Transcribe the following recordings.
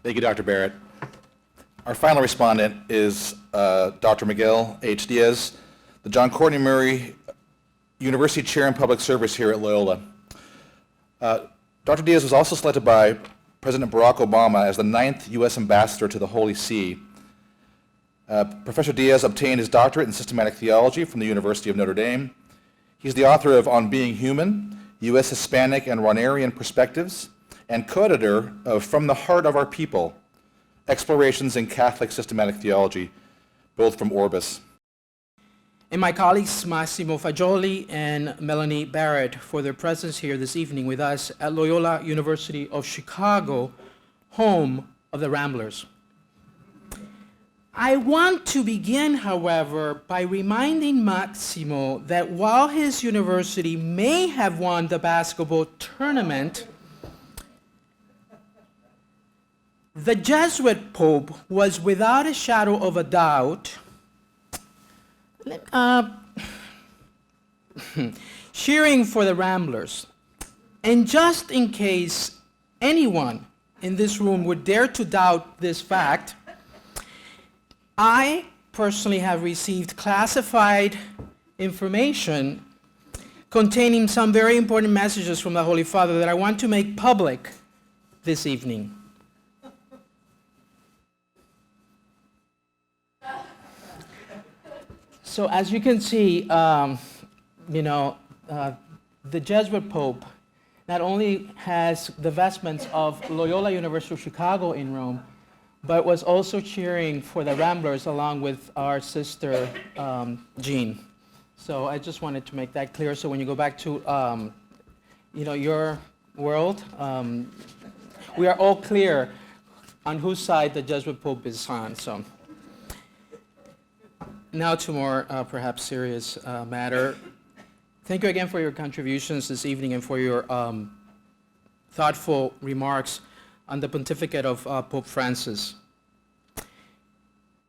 Thank you, Dr. Barrett. Our final respondent is Dr. Miguel H. Diaz, the John Courtney Murray University Chair in Public Service here at Loyola. Dr. Diaz was also selected by President Barack Obama as the 9th U.S. Ambassador to the Holy See. Professor Diaz obtained his doctorate in systematic theology from the University of Notre Dame. He's the author of On Being Human, U.S. Hispanic and Rwanerian Perspectives, and co-editor of From the Heart of Our People, Explorations in Catholic Systematic Theology, both from Orbis. And my colleagues Massimo Faggioli and Melanie Barrett for their presence here this evening with us at Loyola University of Chicago, home of the Ramblers. I want to begin, however, by reminding Massimo that while his university may have won the basketball tournament, the Jesuit Pope was without a shadow of a doubt cheering for the Ramblers. And just in case anyone in this room would dare to doubt this fact, I personally have received classified information containing some very important messages from the Holy Father that I want to make public this evening. So as you can see, the Jesuit Pope not only has the vestments of Loyola University of Chicago in Rome, but was also cheering for the Ramblers along with our sister, Jean. So I just wanted to make that clear. So when you go back to, your world, we are all clear on whose side the Jesuit Pope is on. So now to more perhaps serious matter. Thank you again for your contributions this evening and for your thoughtful remarks on the pontificate of Pope Francis.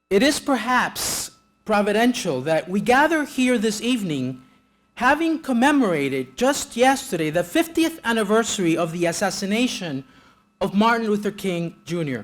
It is perhaps providential that we gather here this evening having commemorated just yesterday the 50th anniversary of the assassination of Martin Luther King Jr.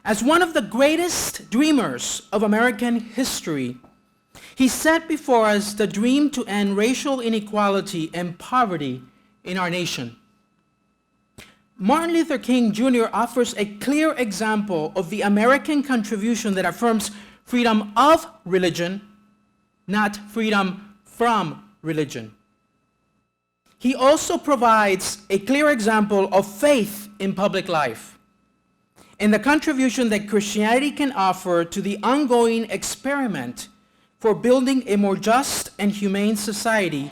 As one of the greatest dreamers of American history, he set before us the dream to end racial inequality and poverty in our nation. Martin Luther King Jr. offers a clear example of the American contribution that affirms freedom of religion, not freedom from religion. He also provides a clear example of faith in public life and the contribution that Christianity can offer to the ongoing experiment for building a more just and humane society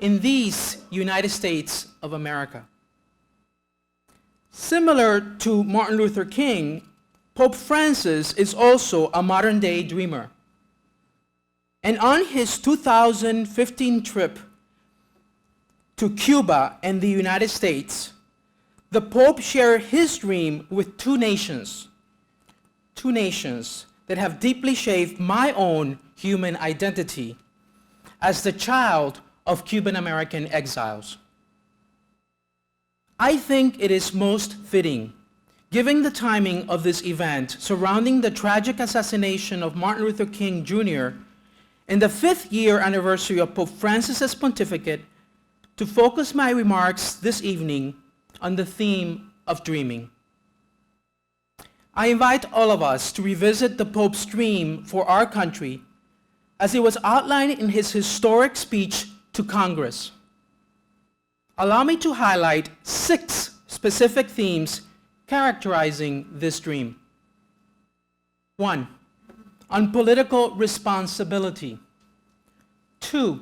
in these United States of America. Similar to Martin Luther King, Pope Francis is also a modern-day dreamer. And on his 2015 trip to Cuba and the United States, the Pope shared his dream with two nations that have deeply shaped my own human identity as the child of Cuban-American exiles. I think it is most fitting, given the timing of this event surrounding the tragic assassination of Martin Luther King Jr. and the 5th year anniversary of Pope Francis's pontificate, to focus my remarks this evening on the theme of dreaming. I invite all of us to revisit the Pope's dream for our country as it was outlined in his historic speech to Congress. Allow me to highlight 6 specific themes characterizing this dream. 1, on political responsibility. 2,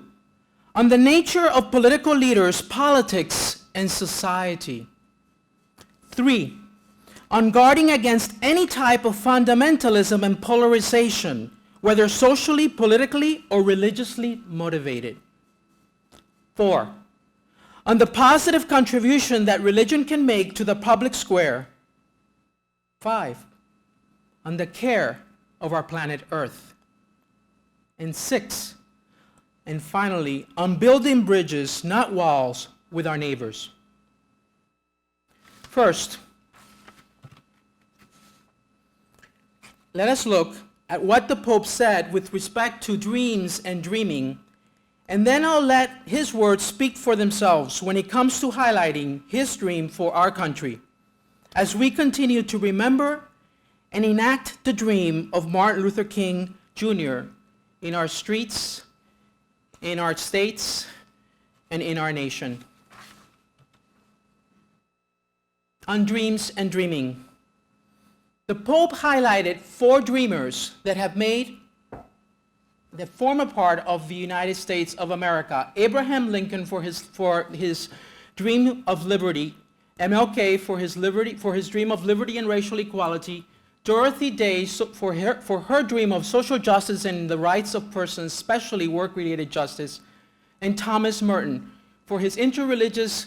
on the nature of political leaders, politics, and society. 3, on guarding against any type of fundamentalism and polarization, whether socially, politically, or religiously motivated. 4, on the positive contribution that religion can make to the public square. 5, on the care of our planet Earth. And 6, and finally, on building bridges, not walls, with our neighbors. First, let us look at what the Pope said with respect to dreams and dreaming, and then I'll let his words speak for themselves when it comes to highlighting his dream for our country, as we continue to remember and enact the dream of Martin Luther King Jr. in our streets, in our states, and in our nation. On dreams and dreaming, the Pope highlighted 4 dreamers that form a part of the United States of America. Abraham Lincoln for his dream of liberty, MLK for his dream of liberty and racial equality, Dorothy Day for her dream of social justice and the rights of persons, especially work-related justice, and Thomas Merton for his interreligious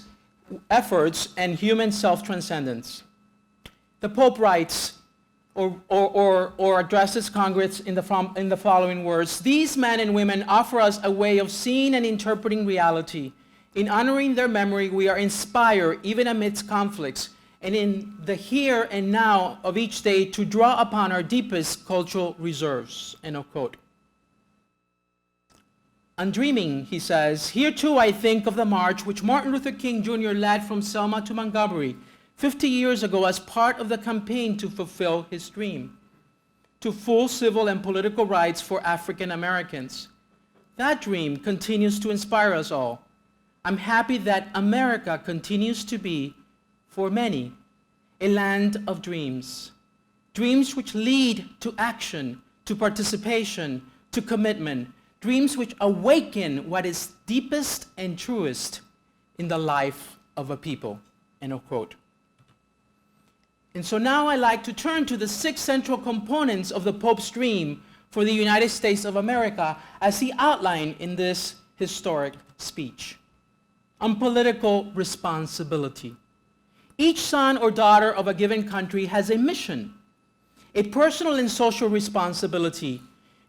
efforts and human self-transcendence. The Pope writes or addresses Congress in the following words: "These men and women offer us a way of seeing and interpreting reality. In honoring their memory, we are inspired, even amidst conflicts, and in the here and now of each day to draw upon our deepest cultural reserves." End of quote. On dreaming, he says, "Here too I think of the march which Martin Luther King Jr. led from Selma to Montgomery 50 years ago as part of the campaign to fulfill his dream, to full civil and political rights for African Americans. That dream continues to inspire us all. I'm happy that America continues to be, for many, a land of dreams. Dreams which lead to action, to participation, to commitment. Dreams which awaken what is deepest and truest in the life of a people." End of quote. And so now I'd like to turn to the 6 central components of the Pope's dream for the United States of America as he outlined in this historic speech. On political responsibility. Each son or daughter of a given country has a mission, a personal and social responsibility.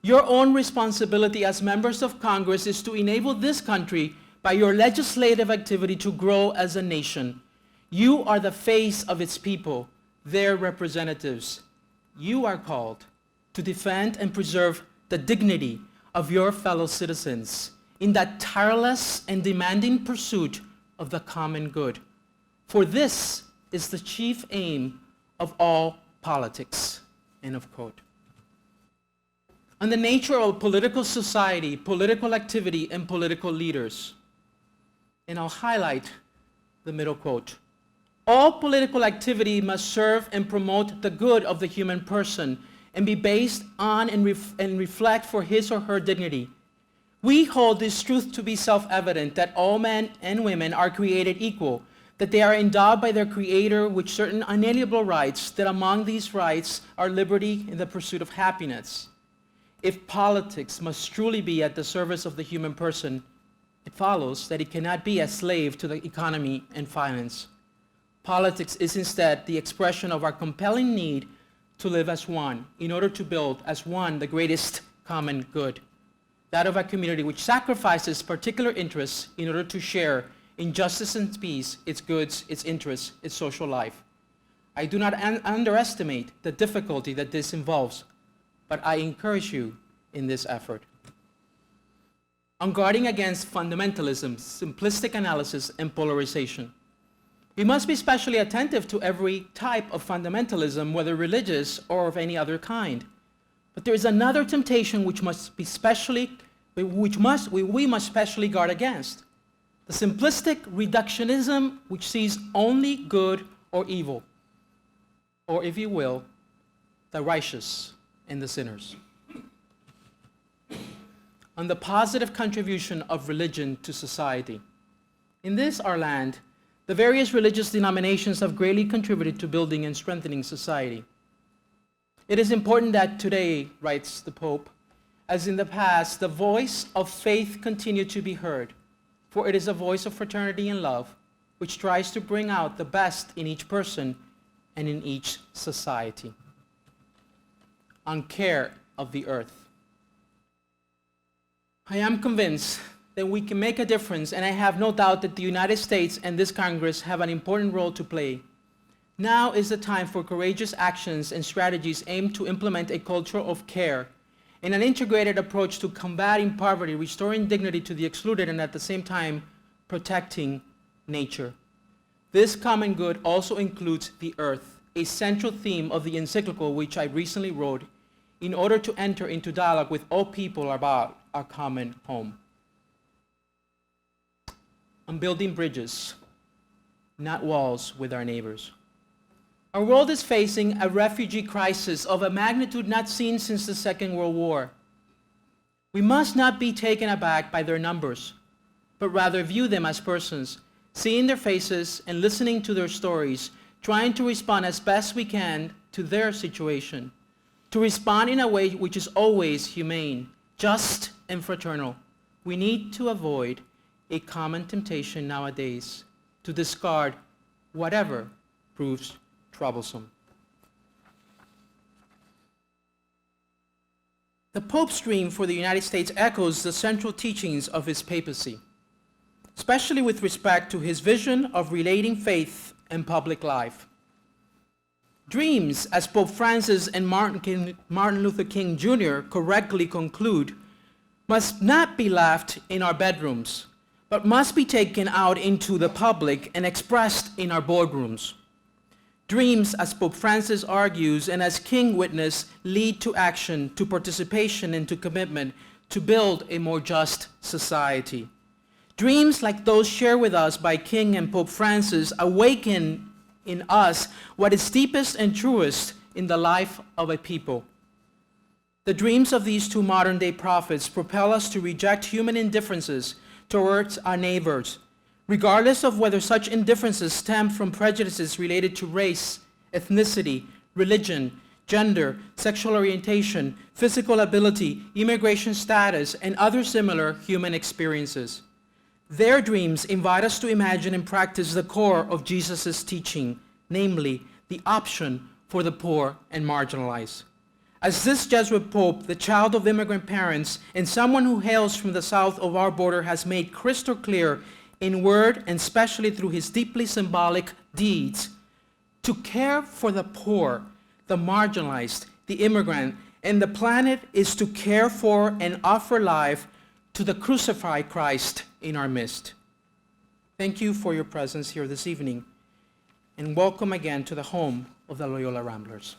Your own responsibility as members of Congress is to enable this country by your legislative activity to grow as a nation. You are the face of its people, their representatives. You are called to defend and preserve the dignity of your fellow citizens in that tireless and demanding pursuit of the common good. For this is the chief aim of all politics." End of quote. On the nature of political society, political activity, and political leaders. And I'll highlight the middle quote. "All political activity must serve and promote the good of the human person and be based on and reflect for his or her dignity. We hold this truth to be self-evident, that all men and women are created equal, that they are endowed by their Creator with certain unalienable rights, that among these rights are liberty and the pursuit of happiness. If politics must truly be at the service of the human person, it follows that it cannot be a slave to the economy and finance. Politics is instead the expression of our compelling need to live as one in order to build as one the greatest common good, that of a community which sacrifices particular interests in order to share in justice and peace its goods, its interests, its social life. I do not underestimate the difficulty that this involves, but I encourage you in this effort. On guarding against fundamentalism, simplistic analysis, and polarization. We must be especially attentive to every type of fundamentalism, whether religious or of any other kind. But there is another temptation we must specially guard against. The simplistic reductionism which sees only good or evil, or if you will, the righteous and the sinners. On the positive contribution of religion to society. In this, our land, the various religious denominations have greatly contributed to building and strengthening society. It is important that today, writes the Pope, as in the past, the voice of faith continue to be heard, for it is a voice of fraternity and love, which tries to bring out the best in each person and in each society. On care of the earth. I am convinced that we can make a difference, and I have no doubt that the United States and this Congress have an important role to play. Now is the time for courageous actions and strategies aimed to implement a culture of care and an integrated approach to combating poverty, restoring dignity to the excluded, and at the same time, protecting nature. This common good also includes the earth, a central theme of the encyclical which I recently wrote in order to enter into dialogue with all people about our common home. I'm building bridges, not walls, with our neighbors. Our world is facing a refugee crisis of a magnitude not seen since the Second World War. We must not be taken aback by their numbers, but rather view them as persons, seeing their faces and listening to their stories, trying to respond as best we can to their situation, to respond in a way which is always humane, just, and fraternal. We need to avoid a common temptation nowadays to discard whatever proves troublesome. The Pope's dream for the United States echoes the central teachings of his papacy, especially with respect to his vision of relating faith and public life. Dreams, as Pope Francis and Martin Luther King Jr. correctly conclude, must not be left in our bedrooms, but must be taken out into the public and expressed in our boardrooms. Dreams, as Pope Francis argues, and as King witnessed, lead to action, to participation, and to commitment to build a more just society. Dreams like those shared with us by King and Pope Francis awaken in us what is deepest and truest in the life of a people. The dreams of these two modern-day prophets propel us to reject human indifferences towards our neighbors, regardless of whether such indifferences stem from prejudices related to race, ethnicity, religion, gender, sexual orientation, physical ability, immigration status, and other similar human experiences. Their dreams invite us to imagine and practice the core of Jesus' teaching, namely, the option for the poor and marginalized. As this Jesuit Pope, the child of immigrant parents, and someone who hails from the south of our border, has made crystal clear in word and especially through his deeply symbolic deeds, to care for the poor, the marginalized, the immigrant, and the planet is to care for and offer life to the crucified Christ in our midst. Thank you for your presence here this evening, and welcome again to the home of the Loyola Ramblers.